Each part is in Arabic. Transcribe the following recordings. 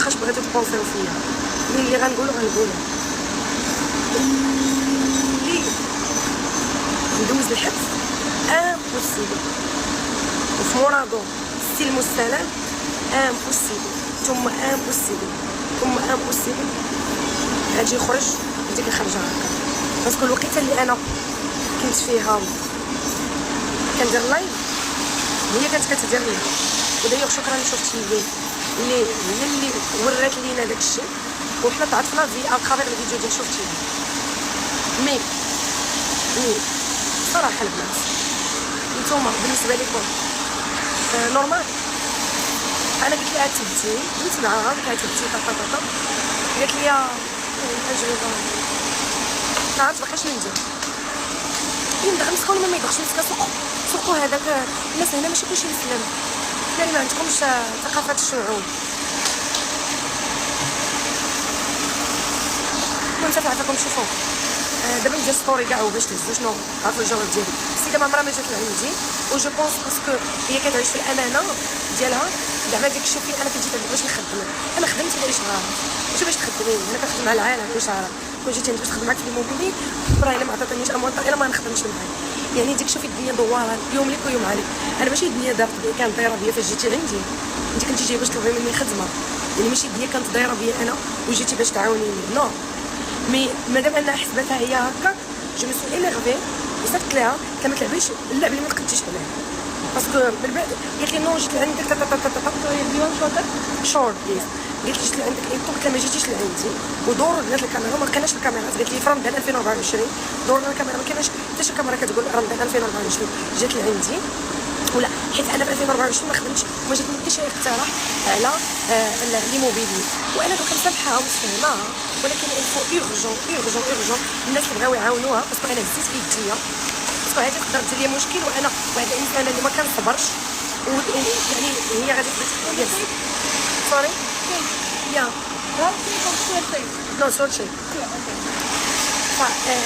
واخاش بغيتو تبونسيو فيا، مي اللي غنقولو اللي ندوز الحبس امبوسيبل، وفي مرادو ستيل مستند امبوسيبل، ثم امبوسيبل غادي يخرج ديك الخرجه هكا. باسكو الوقيته اللي انا كنت فيها كندير لايف هي كانت كتدير لي، ودايوغ شكرا لشفتي اللي هي اللي ورات لينا داكشي، وحنا تعرفنا في اكابير الفيديو ديال شفتي. مي صراحه البنات نتوما بالنسبه لكم نورمال. انا قلت لها تبتي، قلت معاها قلت لها تبتي طاطا، قالت لي اجوبه ما عرفتش باقي شنو ندير. يندغ مسكون ما يدخلش مسكا سوقو هذاك الناس هنا ماشي كلشي مسلم، يعني ما عندكمش ثقافه الشعوب. المهم تعرفكم شوفوا دابا ندير ستوري كاع باش تهزوا شنو عرفوا الجواب ديالي. السيده ما عمرها ما جات لعندي، و جو بونس باسكو هي كتعيش في الامانه ديالها. زعما ديك شوفي انا كنت جيت باش نخدم، انا خدمت الاشهار ماشي باش تخدمي، انا كنخدم مع العالم الاشهار. كون جيت باش نخدم معاك في الموبيلي راه الا ما عطاتنيش اموال الا ما نخدمش معاك. يعني ديك شوفي الدنيا دواره يوم لك ويوم عليك. انا ماشي الدنيا دارت بيا كانت دايره بيا فاش جيتي عندي، انت كنتي جايه باش تطلبي مني خدمه، يعني ماشي الدنيا كانت دايره بيا انا وجيتي باش تعاونيني. نو مي مادام انها حسبتها هي هكا جو مي سو انيرفي وصفت لها كما تلعبيش اللعب اللي ما تقديش عليه. باسكو من بعد قالت لي نو جيت لعندك اليوم شوطك شورت بليز. قلت لي جيت لعندك انت قلت لها ما جيتيش لعندي ودور لنا الكاميرا ما لقيناش الكاميرات. قالت لي في رمضان 2024 دور لنا الكاميرا ما كايناش حتى شي كاميرا كتقول رمضان 2024 جات لعندي ولا حيت انا في 2024 ما خدمتش وما جاتني حتى شي اقتراح على لي موبيلي. وانا دوك مسامحاها ومتفاهماها، ولكن الفو اورجون الناس اللي بغاو يعاونوها باسكو انا هزيت في يديا، باسكو هذه تقدر دير لي مشكل وانا واحد الانسان اللي ما كنصبرش يعني هي غادي تبدا سوري يا نو سوري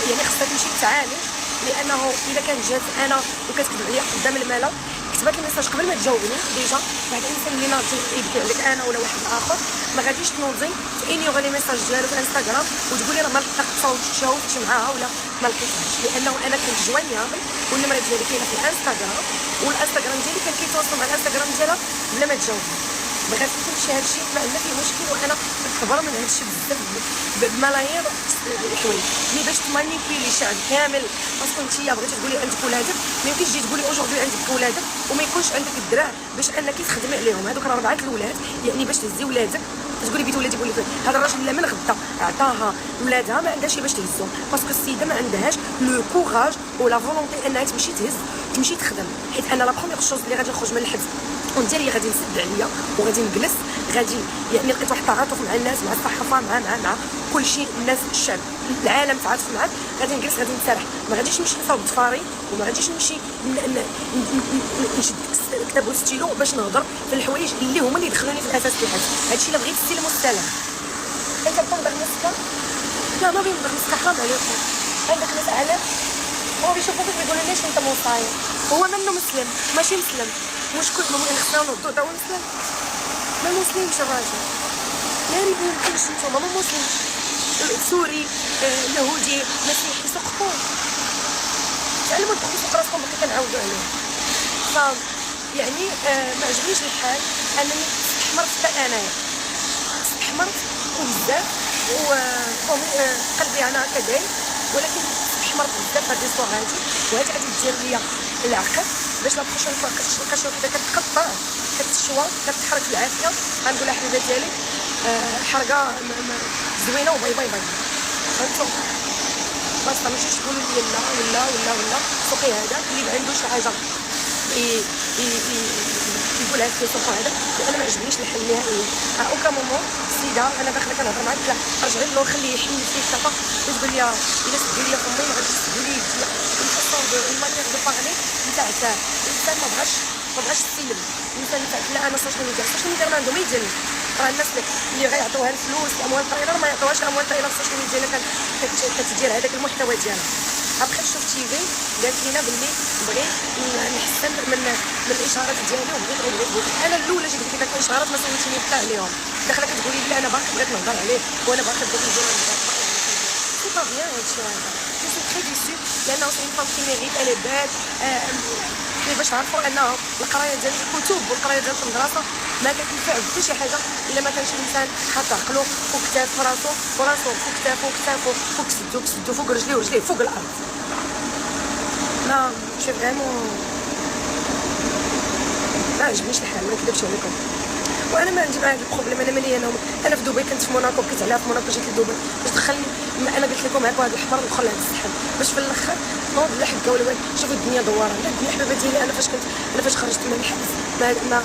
يعني خصها تمشي تعالج، لانه اذا كان جات انا وكتكذب عليا قدام الملا كتبات الميساج قبل ما تجاوبني ديجا واحد الانسان اللي ناضي يبكي عليك انا ولا واحد اخر ما غاديش تنوضي تانيوغ لي ميساج ديالو في انستغرام وتقولي راه ما تشاوفتش معاها ولا ما لقيتهاش، لانه انا كنت جوينيابل والنمره ديالي كاينه في الانستغرام والانستغرام ديالي كان كيتواصل مع الانستغرام ديالها بلا ما تجاوبني. ما غاتكونش هادشي ما عندنا فيه مشكل وانا كنخبر من هادشي بزاف بملايير الحوايج مي باش تمانيبيلي شعب كامل. باسكو نتيا بغيتي تقولي عندك ولادك ما يمكنش تجي تقولي اوجوردي عندك ولادك وما يكونش عندك الدراع باش انك تخدمي عليهم. هذوك راه 4 الولاد، يعني باش تهزي ولادك تقولي بيت ولادي بولي هذا الراجل لا من غدا عطاها ولادها ما عندهاش باش تهزهم، باسكو السيده ما عندهاش لو كوراج ولا فولونتي انها تمشي تهز تمشي تخدم. حيت انا لا بروميير شوز اللي غادي نخرج من الحبس وانت اللي غادي نسد عليا وغادي نجلس غادي يعني لقيت واحد التعاطف مع الناس مع الصحافه مع كل شيء الناس الشعب العالم تعاطف معاك غادي نجلس غادي نسرح. ما غاديش نمشي نصاوب ضفاري وما غاديش نمشي نشد كتاب وستيلو باش نهضر في الحوايج اللي هما اللي دخلوني في الاساس في الحبس. هادشي اللي بغيت السلم والسلام. انت بتنضغ مسكه لا ما بينضغ مسكه حرام عليكم. عندك ناس عالم هو بيشوفوك بيقولوا ليش انت مصايب هو منه مسلم ماشي مسلم مش كل ما نخسروا نوضو تا هو مسلم ما مسلمش الراجل يعني ما يمكنش نتوما ما مسلمش سوري يهودي مسيحي سقطوا تعلموا تدخلوا في راسكم باقي كنعاودوا عليه. ف يعني ما عجبنيش الحال انني استحمرت حتى انايا استحمرت وبزاف قلبي انا كذلك، ولكن استحمرت بزاف هاد الصوره هادي وهادي غادي دير ليا العقل باش لا بروشين فوا كتلقى شي وحده كتقطع كتشوى كتحرك بالعافيه غنقولها حبيبه ديالي حرقه زوينه وباي باي باي فهمتوا بس ماشي تقولوا لي لا سوقي هذا اللي عنده شي حاجه يقولها في سوق هذا وانا ما عجبنيش الحل النهائي. اوكا مومون السيده انا داخله كنهضر معاك لا رجعي له خليه يحمل فيك صافا وتقول لي الا سدي لي فمي ما غاديش تسدي لي يديا الفاصون دو المانيير دو بارلي نتاعها. الانسان ما بغاش السلم الانسان تاع لا انا السوشيال ميديا ما عندهم يدير راه الناس اللي غيعطيوها الفلوس الاموال الطائله ما يعطيوهاش الاموال الطائله في السوشيال ميديا كتدير هذاك المحتوى ديالها ابخي شفت تيفي قالت لينا باللي بغيت نحسن من الاشارات ديالي وبغيت انا الاولى جيت قلت لك الاشارات ما سولتيني حتى عليهم، داخله كتقولي لي انا باقي بغيت نهضر عليه وانا باقي بغيت ندير سي با بيان هادشي هذا. جو سو تري ديسو لانه سي اون فام كي ميريت الي بات باش عرفوا ان القرايه ديال الكتب والقرايه ديال المدرسه ما كتنفع بحتى شي حاجه الا ما كانش الانسان حاط عقلو فوق كتاف راسو وراسو فوق كتافو وكتافو فوق سدو فوق رجليه ورجليه فوق الارض. لا شي فريمون ما عجبنيش الحال، ما نكذبش عليكم. وانا ما عندي معاه البروبليم، انا مالي انا في دبي كنت في موناكو، بقيت عليها في موناكو، جيت لدبي باش دخلني. انا قلت لكم هكا هذا الحمار ندخل لهاد السحاب باش في الاخر نوض لا حكا ولا والو. شوفوا الدنيا دواره، لا الدنيا حبيبه ديالي. انا فاش خرجت من الحبس ما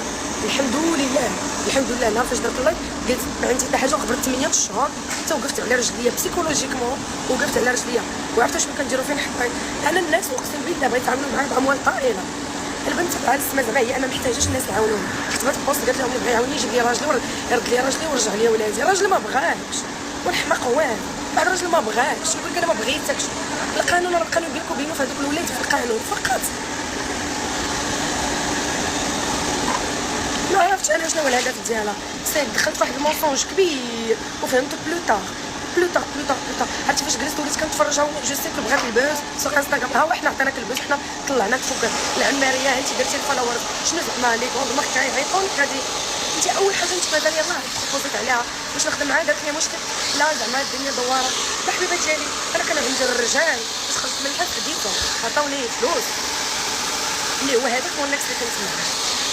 الحمد لله نهار فاش درت اللايف قلت ما عندي حتى حاجه، وقبل 8 شهور حتى وقفت على رجليا بسيكولوجيكمون، وقفت على رجليا وعرفت شنو كنديروا فين حقي. انا الناس اقسم بالله بغيت يتعاملوا معايا باموال طائله. البنت على السما زعما هي انا ما محتاجاش الناس يعاونوني، كتبات بوست قالت لهم اللي بغى يعاوني يجيب لي راجلي يرد لي راجلي ورجع لي ولادي. الراجل ما بغاش والحماق وين بعد الراجل ما بغاش يقول لك انا ما بغيتكش. القانون بينك وبينه في هذوك الولاد في القانون فقط. ما عرفتش انا شنو هو الهدف ديالها. سيد دخلت واحد المونسونج كبير وفهمت بلوطار. عرفتي فاش جلست وليت كنتفرج جو سي كو بغات البوز سوق انستغرام. ها حنا عطيناك البوز، حنا طلعناك فوق العماريه، انت درتي الفولورز. شنو زعما لي كون ما كيعيطون غادي انت اول حاجه انت مازال يلاه تبروبوزيت عليها باش نخدم معاها. قالت لي مشكل لا زعما الدنيا دواره. الحبيبه ديالي انا كان عندي الرجال باش خرجت من الحبس ديتهم عطاوني فلوس اللي هو هذاك هو النكس اللي كنت معاه.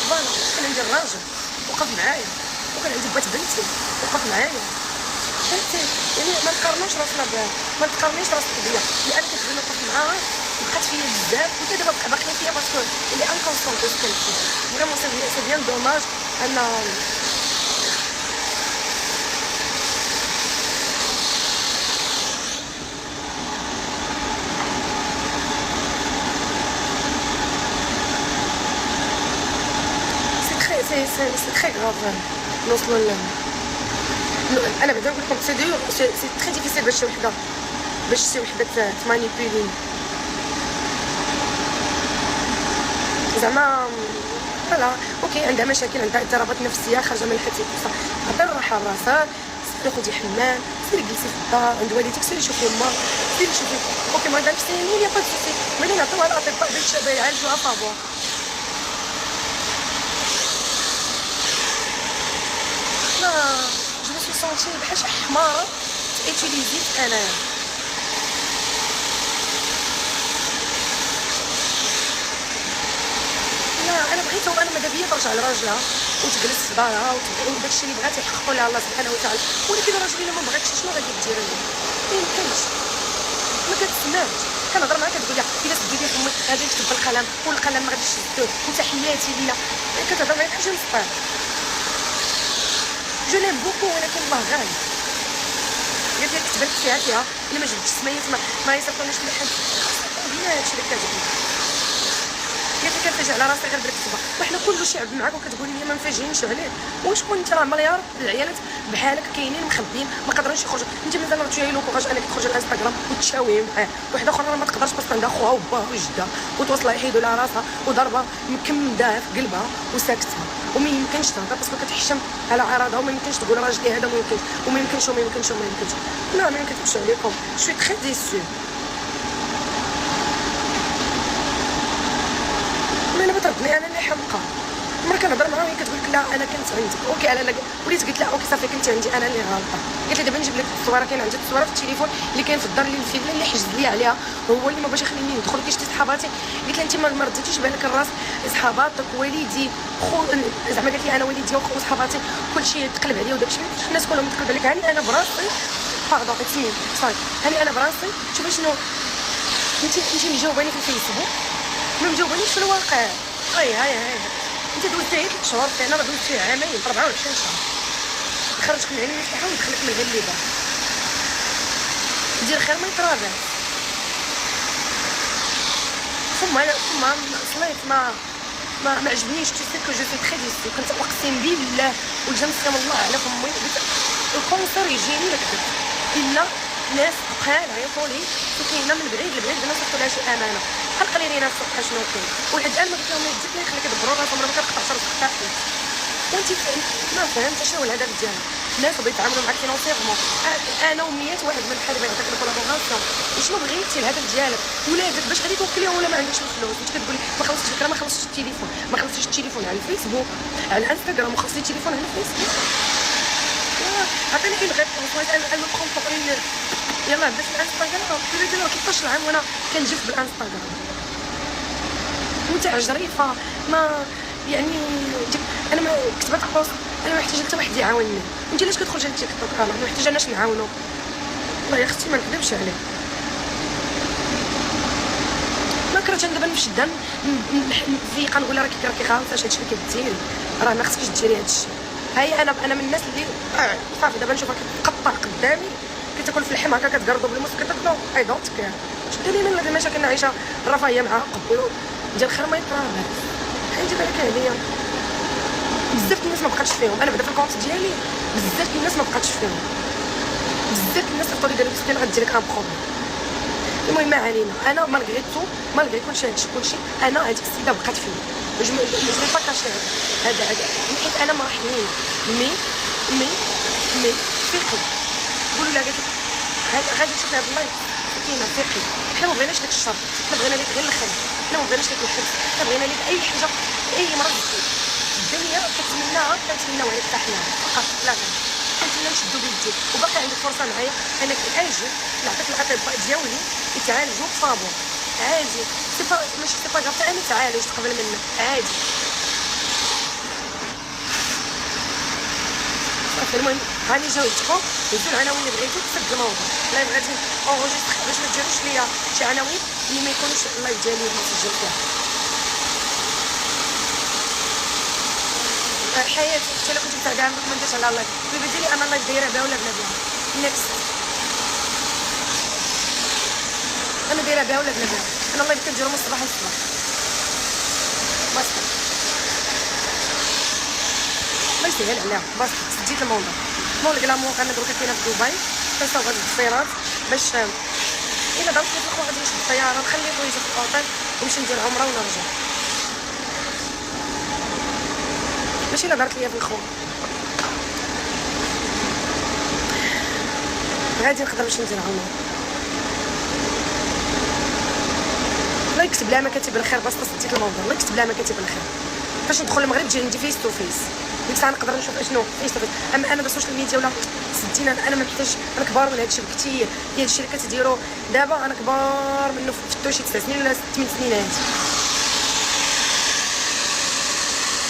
فوالا كان عندي الراجل وقف معايا، وكان عندي بات بنتي وقف معايا. فهمتي يعني ما نقارنوش راسنا ما تقارنيش راسك بيا، اللي انا كنت نوقف معاها بقات فيا بزاف وحتى دابا باقيين فيا باسكو اللي انكونسونت كنت فريمون سي بيان دوماج ان سي تري غراف نوصلوا انا بعدا نقول لكم سي تري ديفيسيل باش شي وحده تمانيبيلي زعما. فوالا اوكي عندها مشاكل، عندها اضطرابات نفسيه خارجه من الحديث، عطي الراحه لراسها، سيري خدي حمام، سيري جلسي في الدار عند والديك، سيري شوفي ما سيري شوفي اوكي مرضى نفسيين يا با سوسي ملي نعطيوها الاطباء باش يعالجوها فابور. لا جو مي سو سونتي بحال شي حماره تيتيليزيت انايا. انا بغيتهم انا ماذا بيا ترجع لراجلها وتجلس في دارها وداكشي اللي بغات يحققوا لها الله سبحانه وتعالى. ولكن الراجل الا ما بغاكش شنو غادي ديري له؟ ما يمكنش، ما كتسمعش. كنهضر معاك كتقول لي الا سديتي فمي غادي نكتب بالقلم والقلم ما غاديش تشدوه انت حياتي ليا. كتهضر معايا بحال شي مسطر. جو ليم بوكو ولكن الله غالب. قالت لي كتبت فيها الا ما جبتش سميت ما يصيفطونيش لحد. هي هادشي اللي كتقول قالت لي كنفاجئ على راسي غير بالكتبه. وحنا كل شعب معاك وكتقولي لي ما مفاجئينش عليك. وشكون انت راه مليار العيالات بحالك كاينين مخبيين ما قادرينش يخرجوا. انت مازال ما تشوفي له كوراج انك تخرجي للانستغرام وتشاوي معاه. وحده اخرى ما تقدرش بس عندها خوها وباها وجدها وتوصل يحيدوا لها راسها وضربه مكمداها في قلبها وساكتها وما يمكنش تهضر باسكو كتحشم على عراضها وما يمكنش تقول راجلي هذا ما يمكنش وما يمكنش وما يمكنش وما يمكنش. لا ما نكذبش عليكم شوي تري ديسو. انا بتردني انا اللي حمقى مره كنهضر معاها وهي كتقول لك لا انا كنت عندك اوكي انا وليت قلت لها اوكي صافي كنت عندي انا اللي غلطه. قالت لي دابا نجيب لك التصويره كاين عندي التصويره في التليفون اللي كاين في الدار اللي حجز لي عليها هو اللي ما باش يخليني ندخل. كاين شتي صحاباتي قلت لها انت ما رديتيش بالك الراس صحاباتك والدي زعما قالت لي انا والدي وصحاباتي كلشي تقلب عليا وداكشي الناس كلهم تقلب عليك. هاني انا براسي باردون تسمين صافي هاني انا براسي شوفي شنو انت مجاوباني في الفيسبوك ما مجاوبانيش في الواقع. هاي انت دوزتي 3 شهور انا راه دوزت فيه عامين 24 شهر. خرجك من عيني مفتاحه ويدخلك من الغليبه دير خير ما يتراجع. ثم صليت ما عجبنيش كو جو سي تري ديسو. كنت اقسم بالله والجنس يا الله على فمي الكونسر يجيني لكذب الا الناس بقال عيطوا لي سكينه من بعيد لبعيد الناس صيفطوا لها شي امانه بحال قليلين السوق شنو كاين ولحد الان ما قلت لهم يديك الله يخليك دبروا راسهم راه ما كتقطعش راسك حتى وانت ما فهمتش شنو هو الهدف ديالك. الناس بغيو يتعاملوا معاك فينونسيغمون، انا وميات واحد من بحال بغا يعطيك الكولابوراسيون وشنو بغيتي الهدف ديالك ولادك باش غادي توكليهم ولا ما عندكش الفلوس وانت كتقولي ما خلصتش الفكره ما خلصتش التليفون ما خلصتش التليفون على الفيسبوك على الانستغرام وخلصتي التليفون على الفيسبوك. عطيني فين غير انا بخون يلا بدات الانستغرام قلت له 13 عام وانا كنجف بالانستغرام متعجرفه ما يعني انا ما كتبت بوست انا محتاجه حتى واحد يعاونني انت علاش كتخرجي للتيك توك انا محتاجه ناس نعاونو والله يا اختي ما نكذبش عليك ما كرهت دابا نمشي دابا في كنقول راكي خالصه هادشي اللي كديري راه ما خصكيش ديري هادشي. هاي انا من الناس اللي صافي دابا نشوفها كتقطع قدامي كتاكل في اللحم هكا كتقرضو بالموس كتاكلو اي دونت كير شدو لي من هاد المشاكل اللي عايشه الرفاهيه مع قبو ديال خير ما يطرا حيت بالك عليا بزاف الناس ما بقاتش فيهم. انا بعدا في الكونت ديالي بزاف الناس ما بقاتش فيهم بزاف الناس صيفطوا لي قالوا لي سكين غدير لك ان بروبليم. المهم ما علينا انا مالغري كلشي هادشي كلشي انا هذيك السيده بقات فيا جو با كاشي هذا حيت انا مرحنين مي فيقي قولوا لها قالت غادي تشوفي هاد اللايف كاينه فيقي حنا ما بغيناش داك الشر حنا بغينا ليك غير الخير حنا ما بغيناش ليك الحب حنا بغينا ليك اي حاجه اي مرض الدنيا كنتمناها عليك تحيا فقط لا غير كنتمنى نشدو بيديك وباقي عندك فرصه معايا انك اجي نعطيك الاطباء ديالي يتعالجوا بصابون عادي ماشي سي با غاف انا تعالج قبل منك عادي صافي. المهم هاني جاوبتكم ندير العناوين اللي بغيتو تسد الموضوع لا بغيتي اونجستري باش ما ديروش ليا شي عناوين اللي ما يكونوش اللايف ديالي مسجل فيها. حياتي حتى الا كنت متعدى عندك ما نديرش على اللايف اللي بديري انا اللايف دايره بها ولا بلا بها نيكست انا دايره بها ولا بلا بها انا اللايف كنديرو من الصباح للصباح بس الله يسهل عليها بس سديت الموضوع مول كلامو انا دروك كاينه في دبي كنصاوب هاد التصويرات باش الا ضربت لي في الخو غادي نشد الطياره نخلي خويا يجي في الاوطيل ونمشي ندير عمره ونرجع ماشي الا دارت ليا في الخو غادي نقدر باش ندير عمره. الله يكتب لها مكاتب الخير بس سديت الموضوع الله يكتب لها مكاتب الخير فاش ندخل المغرب تجي عندي فيس تو فيس ديك الساعه نقدر نشوف اشنو فيس تو فيس. اما انا بالسوشيال ميديا ولا سدينا انا ما محتاج انا كبار من هادشي بكثير ديال الشركات ديروا دابا انا كبار منه في التوشي 9 سنين ولا 8 سنين هادي